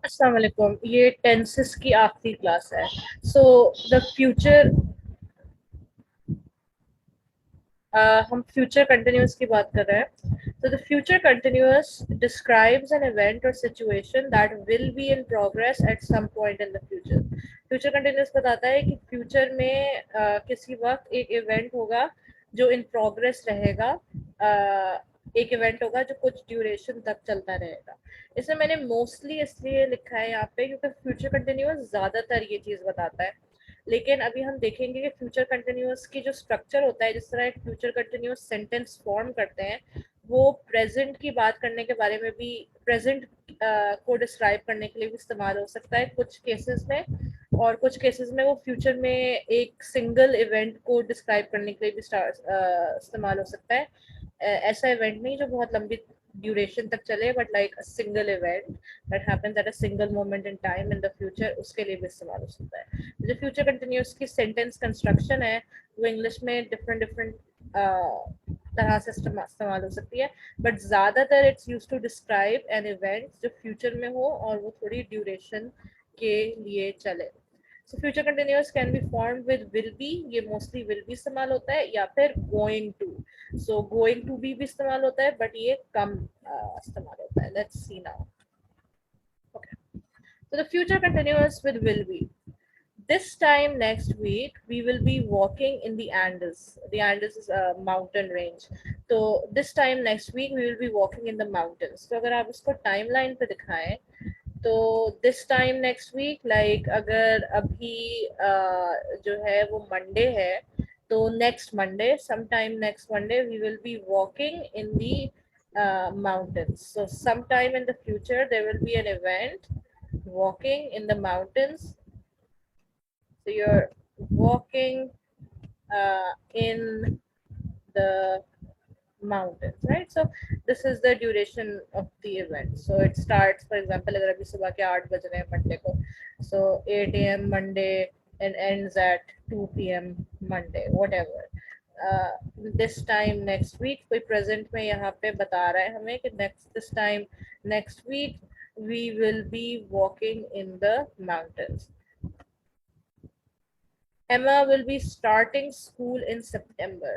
अस्सलाम वालेकुम। ये टेंसेस की आखिरी क्लास है। सो द फ्यूचर, हम फ्यूचर कंटिन्यूअस की बात कर रहे हैं। तो the future continuous describes an event और situation that will be in progress at some point in the future. Future continuous बताता है कि फ्यूचर में किसी वक्त एक इवेंट होगा जो इन प्रोग्रेस रहेगा। एक इवेंट होगा जो कुछ ड्यूरेशन तक चलता रहेगा। इसमें मैंने मोस्टली इसलिए लिखा है यहाँ पे क्योंकि फ्यूचर कंटिन्यूअस ज़्यादातर ये चीज़ बताता है। लेकिन अभी हम देखेंगे कि फ्यूचर कंटिन्यूअस की जो स्ट्रक्चर होता है, जिस तरह एक फ्यूचर कंटिन्यूअस सेंटेंस फॉर्म करते हैं, वो प्रेजेंट की बात करने के बारे में भी, प्रेजेंट को डिस्क्राइब करने के लिए भी इस्तेमाल हो सकता है कुछ केसेस में, और कुछ केसेस में वो फ्यूचर में एक सिंगल इवेंट को डिस्क्राइब करने के लिए भी इस्तेमाल हो सकता है। ऐसा इवेंट नहीं जो बहुत लंबी ड्यूरेशन तक चले, but like a single event that happens at a single moment in time in the future, उसके लिए भी इस्तेमाल हो सकता है। जो फ्यूचर कंटिन्यूअस की सेंटेंस कंस्ट्रक्शन है वो इंग्लिश में डिफरेंट डिफरेंट तरह से इस्तेमाल हो सकती है, बट ज़्यादातर it's use to describe an event जो फ्यूचर में हो और वो थोड़ी ड्यूरेशन के लिए चले। So future continuous can be formed with will be, ये मोस्टली विल बी इस्तेमाल होता है, या फिर going to. So going to भी इस्तेमाल होता है, बट ये कम इस्तेमाल होता है। Let's see now. Okay, so the future continuous with will be. This time next week, we will be walking in the Andes. The Andes is a mountain range. So this time next week, we will be walking in the mountains. So अगर आप इसको timeline पे दिखाएं, तो this time next week, like अगर अभी जो है वो Monday है, तो next Monday, sometime next Monday, we will be walking in the mountains. So sometime in the future, there will be an event walking in the mountains. So you're walking in the mountains, right? So this is the duration of the event. So it starts, for example, अगर अभी सुबह के 8 बज रहे हैं Monday को, so 8 a.m. Monday and ends at 2 p.m. Monday, whatever. This time next week, कोई present में यहाँ पे बता रहा है हमें कि this time next week we will be walking in the mountains. Emma will be starting school in September.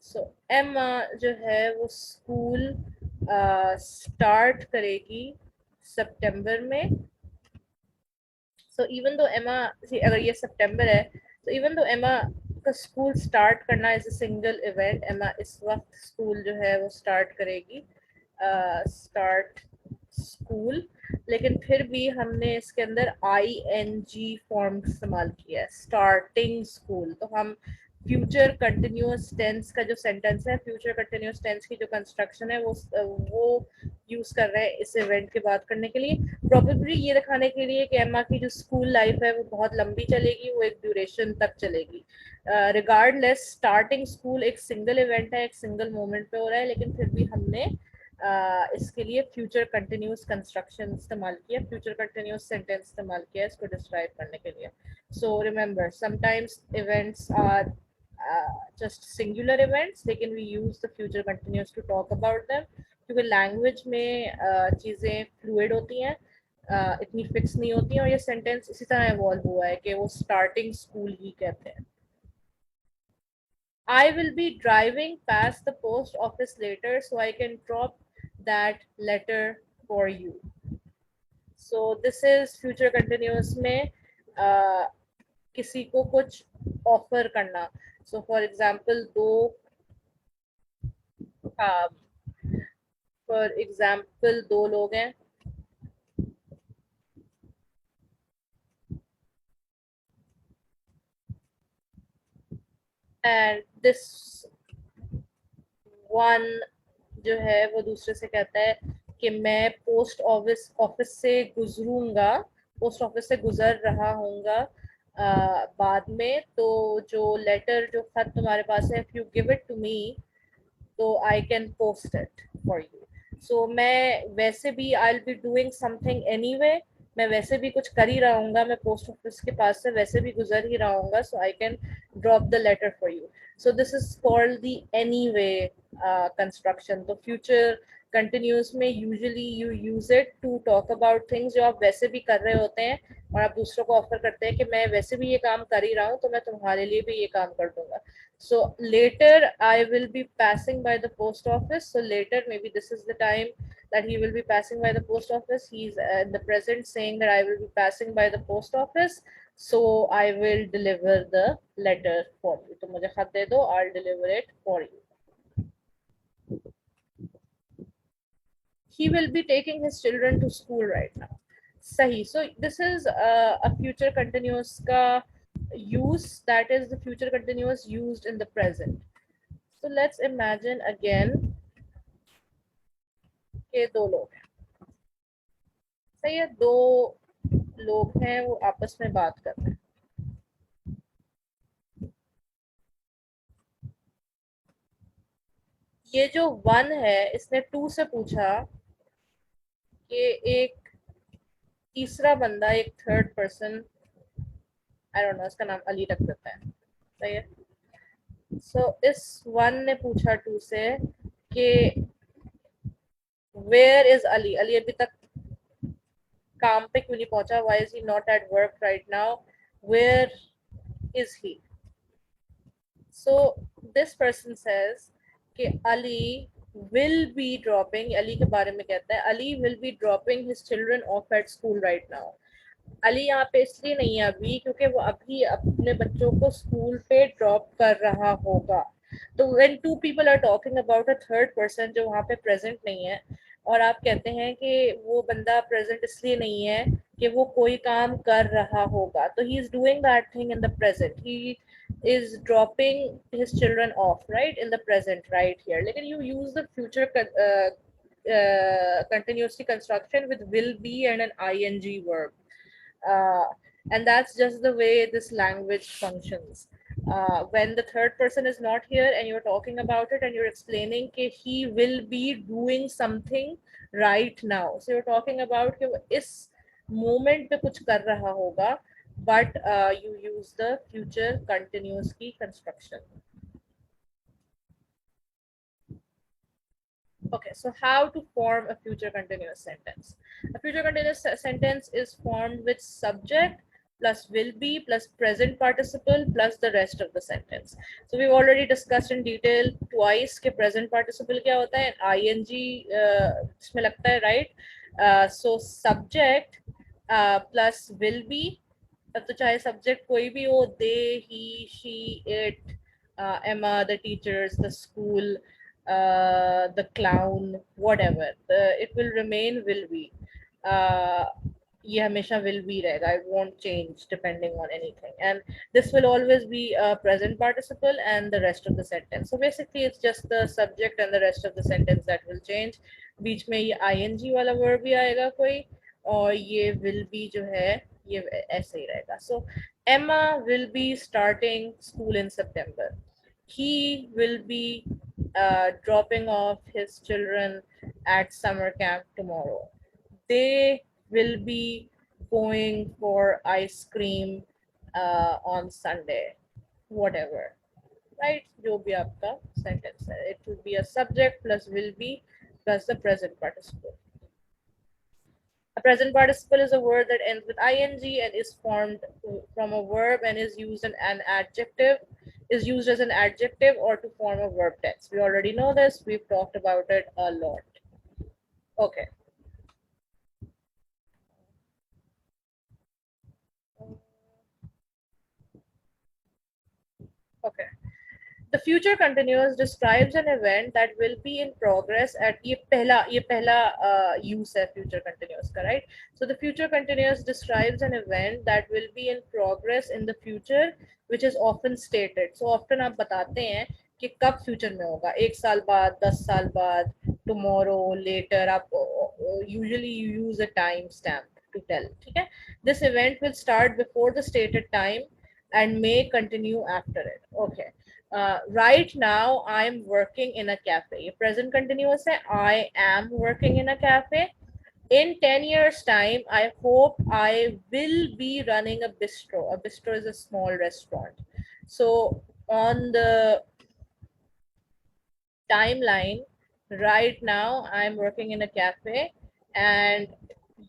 So Emma जो है वो स्कूल स्टार्ट करेगी सितंबर में. So even though Emma, see अगर ये सितंबर है, so even though Emma का school start करना is a single event, Emma इस वक्त स्कूल जो है वो स्टार्ट करेगी, स्टार्ट स्कूल, लेकिन फिर भी हमने इसके अंदर ING फॉर्म इस्तेमाल किया है, स्टार्टिंग स्कूल. तो हम फ्यूचर कंटिन्यूअस टेंस का जो सेंटेंस है, फ्यूचर कंटिन्यूअस टेंस की जो कंस्ट्रक्शन है, वो यूज कर रहे हैं इस इवेंट की बात करने के लिए, प्रोबेबली ये दिखाने के लिए कि एम्मा की जो स्कूल लाइफ है वो बहुत लंबी चलेगी, वो एक ड्यूरेशन तक चलेगी. रिगार्डलेस, स्टार्टिंग स्कूल एक सिंगल इवेंट है, एक सिंगल मोमेंट पे हो रहा है, लेकिन फिर भी हमने इसके लिए फ्यूचर कंटिन्यूअस कंस्ट्रक्शन इस्तेमाल किया, फ्यूचर कंटिन्यूअस सेंटेंस इस्तेमाल किया इसको डिस्क्राइब करने के लिए. So remember, sometimes events are just singular events, लेकिन we use the future continuous to talk about them, क्योंकि लैंग्वेज में चीज़ें फ्लूइड होती हैं, इतनी फिक्स नहीं होती हैं, और ये सेंटेंस इसी तरह इवॉल्व हुआ है कि वो स्टार्टिंग स्कूल ही कहते हैं. I will be driving past the post office later so I can drop that letter for you. So this is future continuous में किसी को कुछ ऑफर करना. So for example, दो लोग हैं, एंड दिस वन जो है वो दूसरे से कहता है कि मैं पोस्ट ऑफिस ऑफिस से गुजरूंगा, पोस्ट ऑफिस से गुजर रहा हूँगा बाद में, तो जो लेटर, जो खत तुम्हारे पास है, if you give it to me, तो I can post it for you. So मैं वैसे भी, I will be doing something anyway, मैं वैसे भी कुछ कर ही रहा हूँ, मैं पोस्ट ऑफिस के पास से वैसे भी गुजर ही रहा हूँ, so I can drop the letter for you. So this is called the anyway construction. तो future कंटिन्यूस में usually you use it to talk about things जो आप वैसे भी कर रहे होते हैं और आप दूसरों को ऑफर करते हैं कि मैं वैसे भी ये काम कर ही रहा हूँ तो मैं तुम्हारे लिए भी ये काम कर दूंगा. So later I will be passing by the post office. So later maybe this is the time that he will be passing by the post office. He's in the present saying that I will be passing by the post office. So I will deliver the letter for you. तो मुझे खत दे दो, I'll deliver it for you. He will be taking his children to school right now. Sahi. So this is a future continuous ka use, that is the future continuous used in the present. So let's imagine again के दो लोग हैं. सही है, दो लोग हैं वो आपस में बात कर रहे हैं. ये जो वन है इसने टू से पूछा कि एक तीसरा बंदा, एक third person, I don't know इसका नाम अली रख देता है. सही है. सो इस वन ने पूछा टू से कि वेयर इज अली, अली अभी तक काम पे क्यों नहीं पहुंचा, why is he not at work right now, where is he. So this person says कि Ali will be dropping, Ali के बारे में कहता है, Ali will be dropping his children off at school right now. Ali यहाँ पे इसलिए नहीं है अभी क्योंकि वो अभी अपने बच्चों को स्कूल पे ड्रॉप कर रहा होगा. तो when two people are talking about a third person जो वहाँ पे प्रेजेंट नहीं है और आप कहते हैं कि वो बंदा प्रेजेंट इसलिए नहीं है कि वो कोई काम कर रहा होगा, तो he is doing that thing in the present. He is dropping his children off right in the present right here. Like you use the future continuously construction with will be and an ing verb. uh, and that's just the way this language functions. When the third person is not here and you're talking about it and you're explaining that he will be doing something right now, so you're talking about कि इस moment पे कुछ कर रहा होगा, but you use the future continuous की construction. Okay, so how to form a future continuous sentence? A future continuous sentence is formed with subject plus will be plus present participle plus the rest of the sentence. So we've already discussed in detail twice कि present participle क्या होता है, ing इसमें लगता है, right? So subject plus will be, तो चाहे subject कोई भी हो, they, he, she, it, Emma, the teachers, the school, the clown, whatever, it will remain will be. ये हमेशा will be रहेगा, it won't change depending on anything, and this will always be a present participle and the rest of the sentence. So basically it's just the subject and the rest of the sentence that will change. बीच में ये ing वाला verb भी आएगा कोई, और ये will be जो है ये ऐसे ही रहेगा. So Emma will be starting school in September. He will be dropping off his children at summer camp tomorrow. They will be going for ice cream on Sunday. Whatever, right? जो भी आपका sentence है, it will be a subject plus will be plus the present participle. A present participle is a word that ends with ing and is formed from a verb and is used in an adjective, is used as an adjective or to form a verb tense. We already know this, we've talked about it a lot. Okay. Okay. The future continuous describes an event that will be in progress at ये पहला use है future continuous का, right? So the future continuous describes an event that will be in progress in the future which is often stated. So often आप बताते हैं कि कब future में होगा, 1 साल बाद, 10 साल बाद, tomorrow, later. आप usually you use a time stamp to tell. ठीक है? This event will start before the stated time and may continue after it. Okay. Right now I'm working in a cafe. Present continuous है, I am working in a cafe. In 10 years time I hope I will be running a bistro. A bistro is a small restaurant. So on the timeline right now I'm working in a cafe, and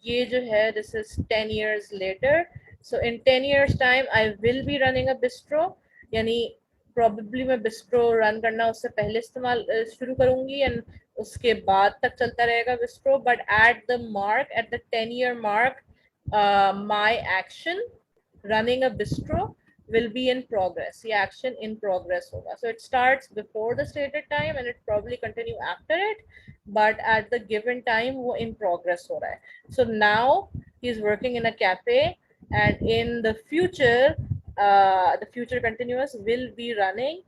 ये जो है this is 10 years later, so in 10 years time I will be running a bistro, यानी probably मैं bistro run करना उससे पहले इस्तेमाल शुरू करूंगी, and उसके बाद तक चलता रहेगा bistro, but at the mark, at the 10-year mark, my action running a bistro will be in progress. The action in progress hoga. So it starts before the stated time and it probably continue after it, but at the given time wo in progress ho raha hai. So now he's working in a cafe, and in the future continuous will be running.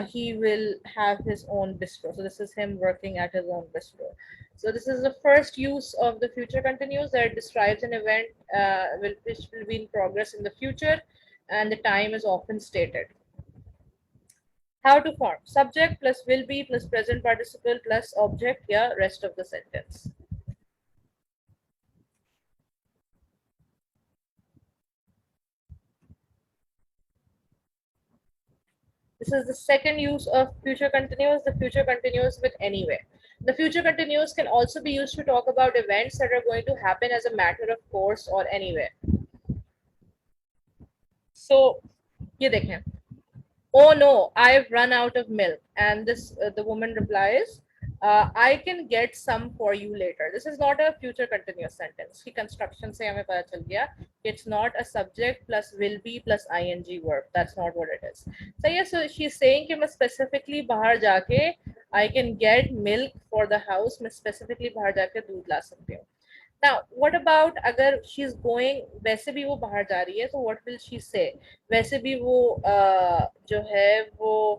He will have his own bistro. So this is him working at his own bistro. So this is the first use of the future continuous that describes an event which will be in progress in the future, and the time is often stated. How to form subject plus will be plus present participle plus object, yeah, rest of the sentence. This is the second use of future continuous, the future continuous with anyway. The future continuous can also be used to talk about events that are going to happen as a matter of course or anyway. So, ये देखें. Oh no, I've run out of milk. And the woman replies, I can get some for you later. This is not a future continuous sentence. की construction से हमें पता चल गया. It's not a subject plus will be plus ing verb. That's not what it is. So yeah, so she's saying कि मैं specifically बाहर जाके I can get milk for the house. मैं specifically बाहर जाके दूध ला सकती हूँ. Now, what about अगर she's going, वैसे भी वो बाहर जा रही है, so what will she say? वैसे भी वो जो है वो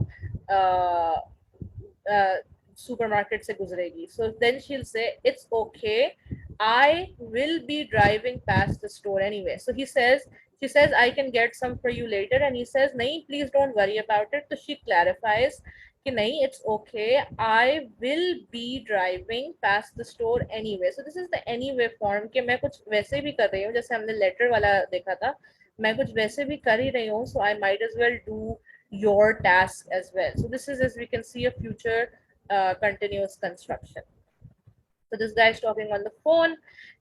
supermarket से गुजरेगी. So then she'll say, it's okay, I will be driving past the store anyway. So she says, I can get some for you later, and he says, nahi, please don't worry about it. So she clarifies कि नहीं, it's okay, I will be driving past the store anyway. So this is the anyway form कि मैं कुछ वैसे भी कर रही हूँ, जैसे हमने letter वाला देखा था, मैं कुछ वैसे भी कर ही रही हूँ, so I might as well do your task as well. So this is, as we can see, a future continuous construction. So this guy is talking on the phone.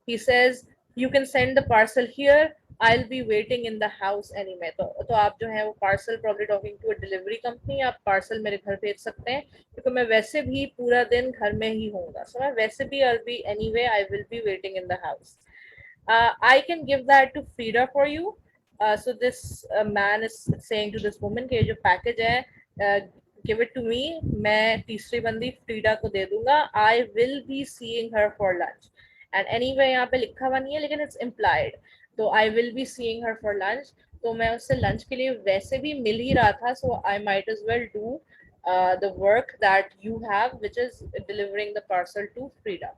He says, you can send the parcel here. I'll be waiting in the house anyway. तो आप जो है वो parcel probably talking to a delivery company, आप parcel मेरे घर भेज सकते हैं, क्योंकि मैं वैसे भी पूरा दिन घर में ही होऊंगा. So मैं वैसे भी I'll be anyway, I will be waiting in the house. I can give that to Frida for you. So this man is saying to this woman कि जो package है, give it to me. मैं तीसरी बंदी Frida को दे दूंगा. I will be seeing her for lunch. And anyway यहाँ पे लिखा हुआ नहीं है, लेकिन it's implied. तो I will be seeing her for lunch. तो मैं उससे lunch के लिए वैसे भी मिल ही रहा था. So I might as well do the work that you have, which is delivering the parcel to Frida.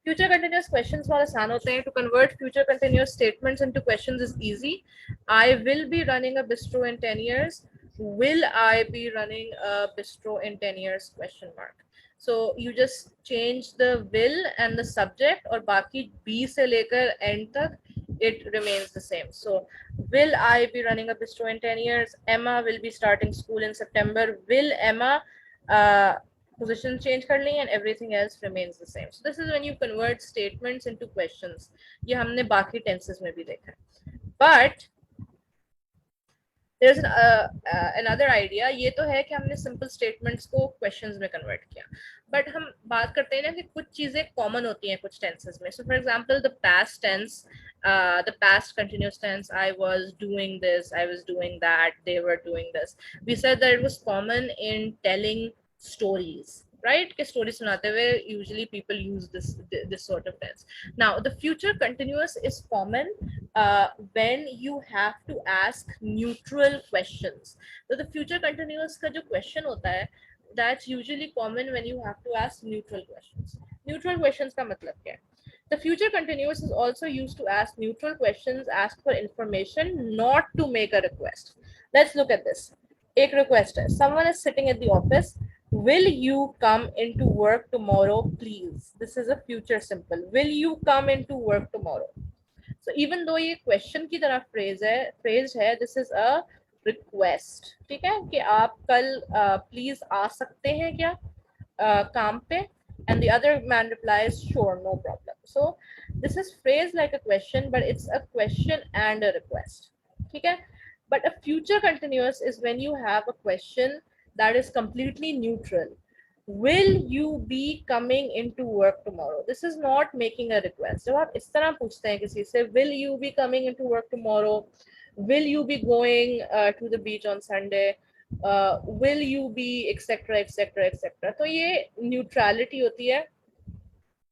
Future continuous questions बहुत आसान होते हैं. To convert future continuous statements into questions is easy. I will be running a bistro in 10 years. Will I be running a bistro in 10 years? Question mark. So you just change the will and the subject, और बाकी B से लेकर end तक it remains the same. So will I be running a bistro in 10 years? Emma will be starting school in September. Will Emma position change कर ली, and everything else remains the same. So this is when you convert statements into questions. ये हमने बाकी tenses में भी देखा है. But there's another idea. ये तो है कि हमने simple statements को questions में convert किया. But हम बात करते हैं ना कि कुछ चीजें common होती हैं कुछ tenses में. So for example, the past tense, the past continuous tense, I was doing this, I was doing that, they were doing this. We said that it was common in telling stories, right? कि story सुनाते हुए usually people use this sort of tense. Now the future continuous is common when you have to ask neutral questions. So the future continuous का जो question होता है, that's usually common when you have to ask neutral questions. Neutral questions का मतलब क्या है? The future continuous is also used to ask neutral questions, ask for information, not to make a request. Let's look at this. एक request है. Someone is sitting at the office. Will you come into work tomorrow, please? This is a future simple. Will you come into work tomorrow? So even though ये question की तरह phrased है, this is a request, ठीक है, कि आप कल please आ सकते हैं क्या काम पे, and the other man replies sure, no problem. So this is phrased like a question, but it's a question and a request, ठीक है. But a future continuous is when you have a question that is completely neutral. Will you be coming into work tomorrow? This is not making a request. जब आप इस तरह पूछते हैं किसी से, will you be coming into work tomorrow, will you be going to the beach on Sunday, will you be etc etc etc, तो ये न्यूट्रलिटी होती है.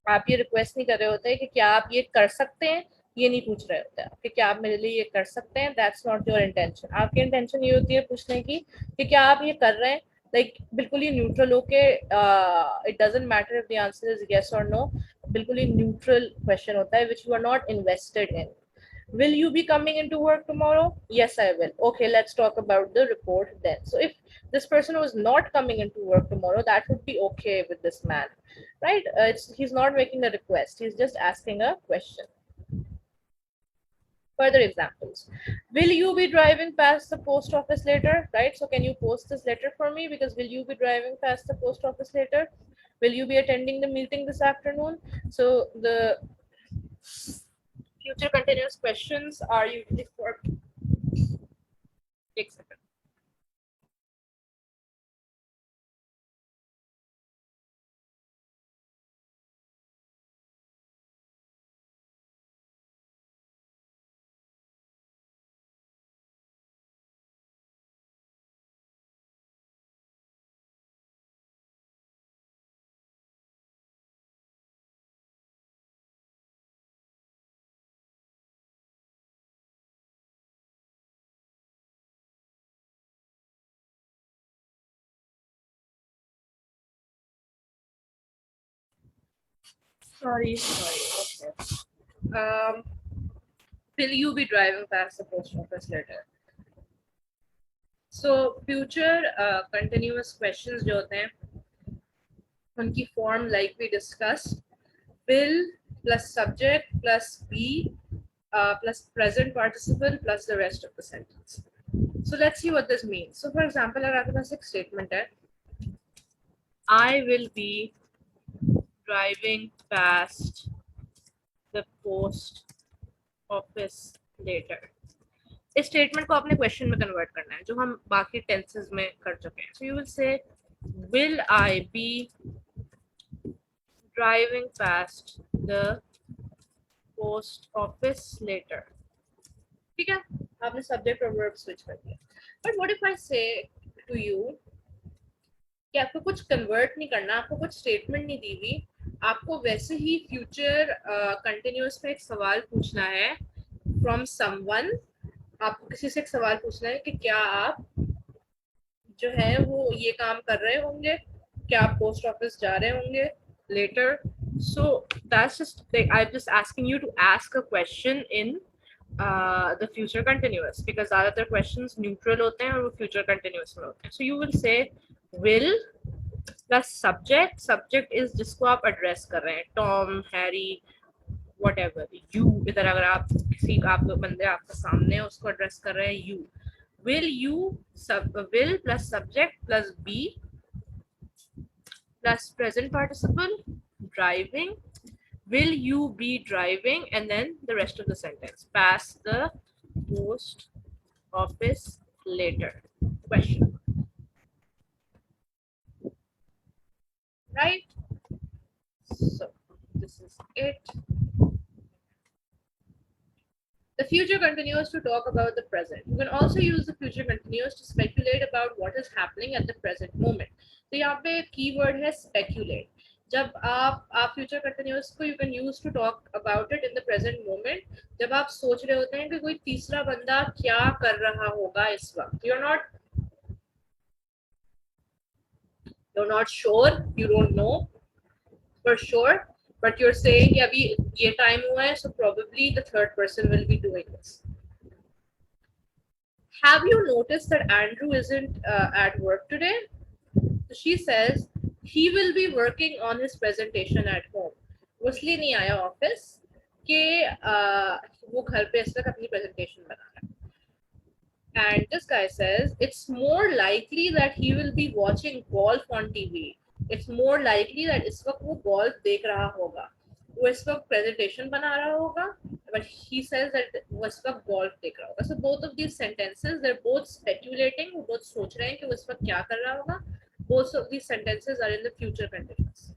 आप ये रिक्वेस्ट नहीं कर रहे होते कि क्या आप ये कर सकते हैं, ये नहीं पूछ रहे होते हैं कि क्या आप मेरे लिए ये कर सकते हैं. That's not your intention. आपकी इंटेंशन ये होती है पूछने की कि क्या आप ये कर रहे हैं, लाइक बिल्कुल ही न्यूट्रल होके. It doesn't matter if the answer is yes और नो. बिल्कुल ही न्यूट्रल क्वेश्चन होता है which you are not invested in. Will you be coming into work tomorrow? Yes, I will. Okay, let's talk about the report then. So if this person was not coming into work tomorrow, that would be okay with this man, right? He's not making a request. He's just asking a question. Further examples. Will you be driving past the post office later? Right? So can you post this letter for me? Because will you be driving past the post office later? Will you be attending the meeting this afternoon? So the future continuous questions are usually for etc. Sorry. Okay. Will you be driving past the post office later? So future continuous questions जो होते हैं उनकी form like we discussed, will plus subject plus be plus present participle plus the rest of the sentence. So let's see what this means. So for example, अगर आपके पास एक statement है, I will be driving past the post office later. इस statement को आपने question में convert करना है जो हम बाकी टेंसेस में कर चुके हैं. So you will say will I be driving past the post office later. ठीक है, आपने सब्जेक्ट और वर्ब स्विच कर दिया. बट व्हाट इफ आई से टू यू कि आपको कुछ कन्वर्ट नहीं करना, आपको कुछ स्टेटमेंट नहीं दी हुई, आपको वैसे ही फ्यूचर कंटिन्यूअस में एक सवाल पूछना है फ्रॉम समवन. आपको किसी से एक सवाल पूछना है कि क्या आप जो है वो ये काम कर रहे होंगे, क्या आप पोस्ट ऑफिस जा रहे होंगे later. So that's just I am just asking you to ask a question in the future continuous because ज्यादातर क्वेश्चंस न्यूट्रल होते हैं और वो फ्यूचर कंटिन्यूअस में होते हैं. So you will say will plus subject. Subject is जिसको आप एड्रेस कर रहे हैं, टॉम, हैरी, whatever. You इधर अगर आप किसी आप बंदे आपके सामने है उसको एड्रेस कर रहे हैं, you. Will you will plus subject plus be plus present participle driving. Will you be driving and then the rest of the sentence. Pass the post office later. Question. Right? So this is it. The future continuous to talk about the present. You can also use the future continuous to speculate about what is happening at the present moment. तो यहाँ पे keyword है speculate. जब आप future continuous को you can use to talk about it in the present moment. जब आप सोच रहे होते हैं कि कोई तीसरा बंदा क्या कर रहा होगा इस वक्त. You're not sure, you don't know for sure, but you're saying कि अभी ये time हुआ है, so probably the third person will be doing this. Have you noticed that Andrew isn't at work today? So she says he will be working on his presentation at home. वो इसलिए नहीं आया office कि वो घर पे इस वक्त अपनी presentation बना रहा है. And this guy says it's more likely that he will be watching golf on TV. It's more likely that इस वक्त वो golf देख रहा होगा, वो इस वक्त presentation बना रहा होगा, but he says that वो इस वक्त golf देख रहा होगा. So both of these sentences, they're both speculating, वो both सोच रहे हैं कि वो इस वक्त क्या कर रहा होगा. Both of these sentences are in the future continuous.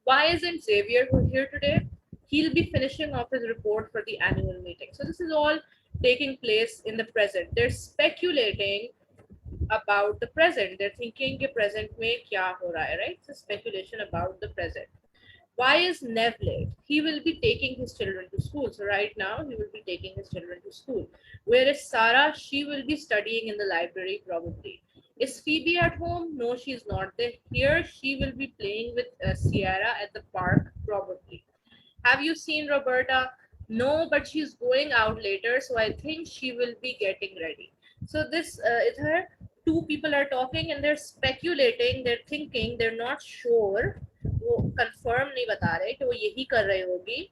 Why isn't Xavier here today? He'll be finishing off his report for the annual meeting. So this is all taking place in the present. They're speculating about the present. They're thinking के present में क्या हो रहा है, right? So speculation about the present. Why is Nev late? He will be taking his children to school. So right now he will be taking his children to school. Where is Sarah? She will be studying in the library probably. Is Phoebe at home? No, she's not there. Here she will be playing with Sierra at the park probably. Have you seen Roberta? No, but she's going out later, so I think she will be getting ready. So this is her. Two people are talking and they're speculating, they're thinking, they're not sure. वो confirm नहीं बता रहे कि वो यही कर रहे होगी,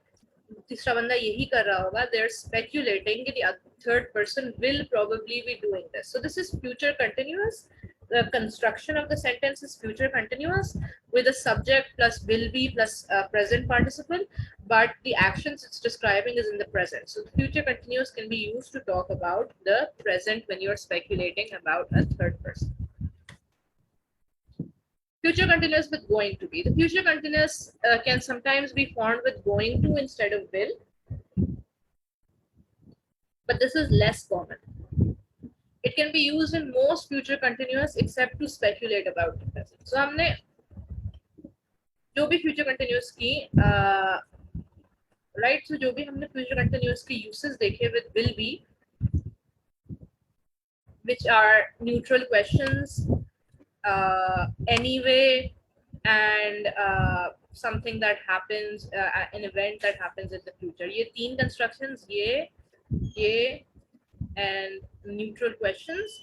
तीसरा बंदा यही कर रहा होगा. They're speculating कि the third person will probably be doing this. So this is future continuous. The construction of the sentence is future continuous with a subject plus will be plus present participle, but the actions it's describing is in the present. So the future continuous can be used to talk about the present when you're speculating about a third person. Future continuous with going to be. The future continuous can sometimes be formed with going to instead of will, but this is less common. It can be used in most future continuous except to speculate about the present. So हमने जो भी future continuous की right, so जो भी हमने future continuous की uses देखे with will be, which are neutral questions, anyway, and something that happens, an event that happens in the future. ये तीन constructions, ये and neutral questions,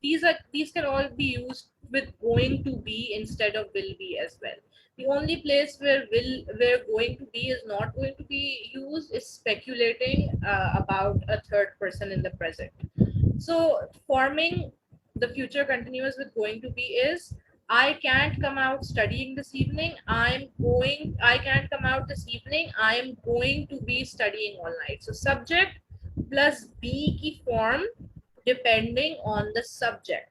these can all be used with going to be instead of will be as well. The only place where going to be is not going to be used is speculating about a third person in the present. So forming the future continuous with going to be is I can't come out studying this evening. I can't come out this evening. I'm going to be studying all night. So subject plus be की form depending on the subject.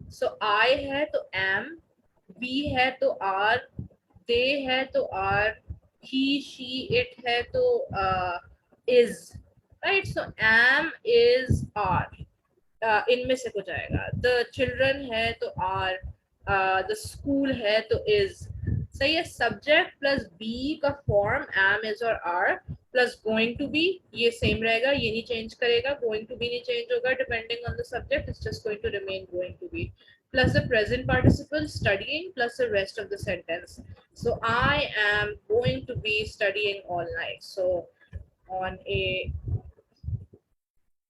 So I है तो am, we है तो are, they है तो are, he, she, it है तो is, right? So am, is, are. इनमें से कुछ आएगा. The children है तो are, the school है तो is. सही है. Subject plus be का form am, is और are plus going to be ये same रहेगा, ये नहीं change करेगा. Going to be नहीं change होगा depending on the subject. It's just going to remain going to be. Plus the present participle studying plus the rest of the sentence. So I am going to be studying all night. So on a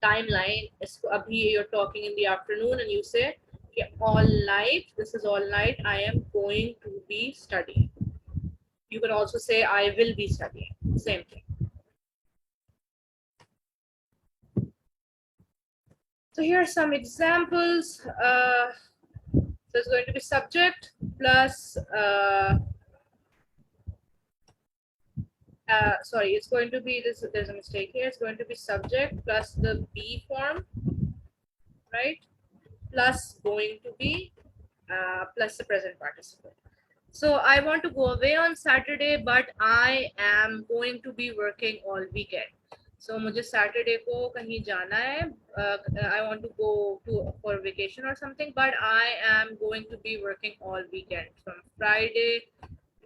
timeline, abhi you're talking in the afternoon and you say all night, this is all night, I am going to be studying. You can also say I will be studying, same thing. So here are some examples. So it's going to be subject plus sorry, it's going to be this, there's a mistake here, it's going to be subject plus the be form, right, plus going to be plus the present participle. So I want to go away on Saturday, but I am going to be working all weekend. So मुझे Saturday को कहीं जाना है. I want to go to for vacation or something, but I am going to be working all weekend from Friday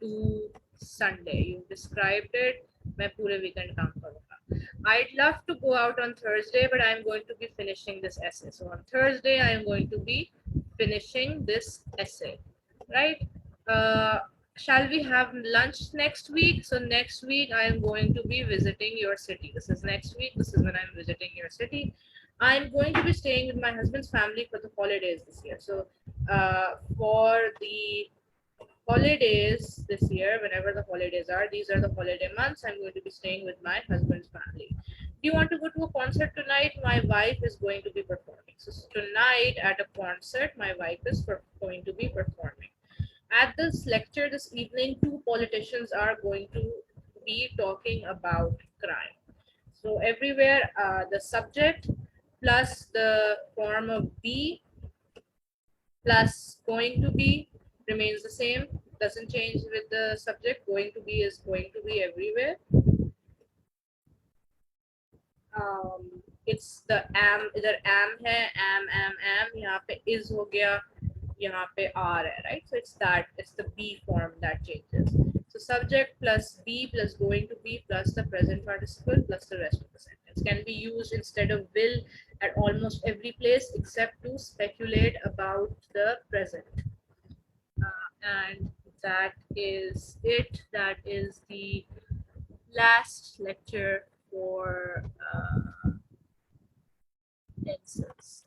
to Sunday. You described it. मैं पूरे weekend काम करूँगा. I'd love to go out on Thursday, but I'm going to be finishing this essay. So on Thursday, I am going to be finishing this essay, right? Shall we have lunch next week? So next week I am going to be visiting your city. This is next week. This is when I'm visiting your city. I'm going to be staying with my husband's family for the holidays this year. So for the holidays this year, whenever the holidays are, these are the holiday months, I'm going to be staying with my husband's family. Do you want to go to a concert tonight? My wife is going to be performing. So tonight at a concert, my wife is going to be performing. At this lecture this evening, two politicians are going to be talking about crime. So everywhere, the subject plus the form of be plus going to be remains the same, doesn't change with the subject. Going to be is going to be everywhere. It's the am, इधर am है, am, यहाँ पे is हो गया, यहाँ पे are है, right? So it's that, it's the be form that changes. So subject plus be plus going to be plus the present participle plus the rest of the sentence can be used instead of will at almost every place except to speculate about the present. And that is it. That is the last lecture for tenses.